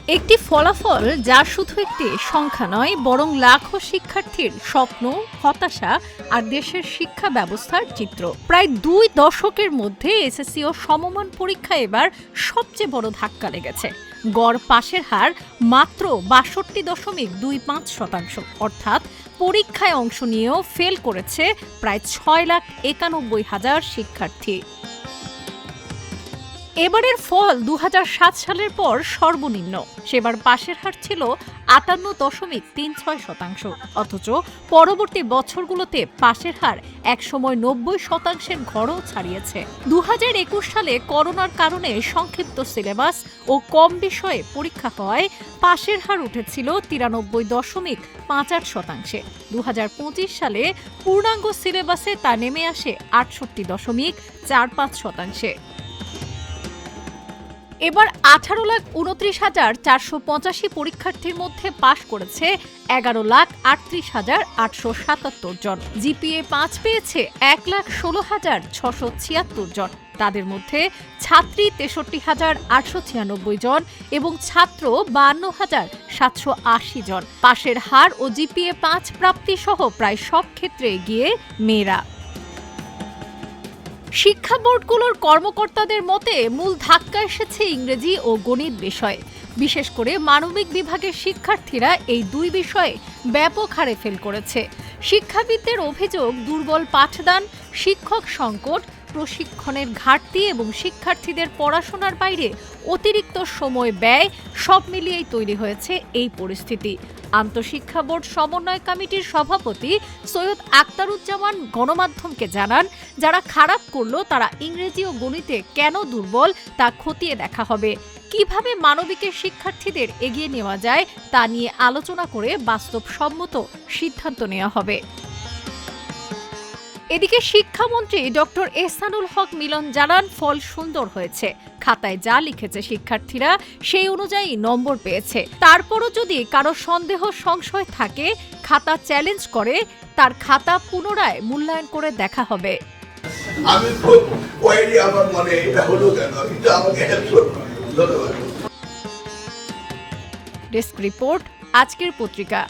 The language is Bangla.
একটি ফলাফল যা শুধু একটি সংখ্যা নয়, বরং লাখো শিক্ষার্থীর স্বপ্ন, হতাশা আর দেশের শিক্ষা ব্যবস্থার চিত্র। প্রায় 2 দশকের মধ্যে এসএসসি ও সমমান পরীক্ষায় এবার সবচেয়ে বড় ধাক্কা লেগেছে। গড় পাশের হার মাত্র ৬২.25%, অর্থাৎ পরীক্ষায় অংশ নিয়েও ফেল করেছে প্রায় ৬,৯১,০০০ শিক্ষার্থী। এবারের ফল ২০০৭ সালের পর সর্বনিম্ন। সেবার পাশের হার ছিল ৫৮.৩৬%, অথচ পরবর্তী বছরগুলোতে পাশের হার একসময় ৯০% ঘরও ছাড়িয়েছে। ২০২১ সালে করোনার কারণে সংক্ষিপ্ত সিলেবাস ও কম বিষয়ে পরীক্ষা হওয়ায় পাশের হার উঠেছিল ৯৩.৫৮%। ২০২৫ সালে পূর্ণাঙ্গ সিলেবাসে তা নেমে আসে ৬৮.৪৫%। এবার ১৮,২৯,৪৮৫ পরীক্ষার্থীর মধ্যে পাশ করেছে ১১,৩৮,৮৭৭ জন। জিপিএ ৫ পেয়েছে ১,১৬,৬৭৬ জন। তাদের মধ্যে ছাত্রী ৬৩,৮৯৬ জন এবং ছাত্র ৫২,৭৮০ জন। পাশের হার ও জিপিএ ৫ প্রাপ্তি সহ প্রায় সব ক্ষেত্রে এগিয়ে মেয়েরা। শিক্ষা বোর্ডগুলোর কর্মকর্তাদের মতে মূল ধাক্কা এসেছে ইংরেজি ও গণিত বিষয়ে। বিশেষ করে মানবিক বিভাগের শিক্ষার্থীরা এই দুই বিষয়ে ব্যাপক হারে ফেল করেছে। শিক্ষাবিদদের অভিযোগ, দুর্বল পাঠদান, শিক্ষক সংকট, প্রশিক্ষণের ঘাটতি এবং শিক্ষার্থীদের পড়াশোনার বাইরে অতিরিক্ত সময় ব্যয়, সব মিলিয়েই তৈরি হয়েছে এই পরিস্থিতি। আন্তঃশিক্ষা বোর্ড সমন্বয় কমিটির সভাপতি সৈয়দ আখতারুজ্জামান গণমাধ্যমকে জানান, যারা খারাপ করলো তারা ইংরেজি ও গণিতে কেন দুর্বল তা খতিয়ে দেখা হবে। কিভাবে মানবিকের শিক্ষার্থীদের এগিয়ে নেওয়া যায় তা নিয়ে আলোচনা করে বাস্তবসম্মত সিদ্ধান্ত নেওয়া হবে। এদিকে শিক্ষামন্ত্রী ডক্টর এহসানুল হক মিলন জানান, ফল সুন্দর হয়েছে। খাতায় যা লিখেছে শিক্ষার্থীরা সেই অনুযায়ী নম্বর পেয়েছে। তারপরও যদি কারো সন্দেহ সংশয় থাকে, খাতা চ্যালেঞ্জ করে, তার খাতা পুনরায় মূল্যায়ন করে দেখা হবে। আমি খুব ওয়াইডি, আমার মনে এটা হলো কেন, কিন্তু আমাকে হেল্প করুন। ধন্যবাদ। ডেস্ক রিপোর্ট, আজকের পত্রিকা।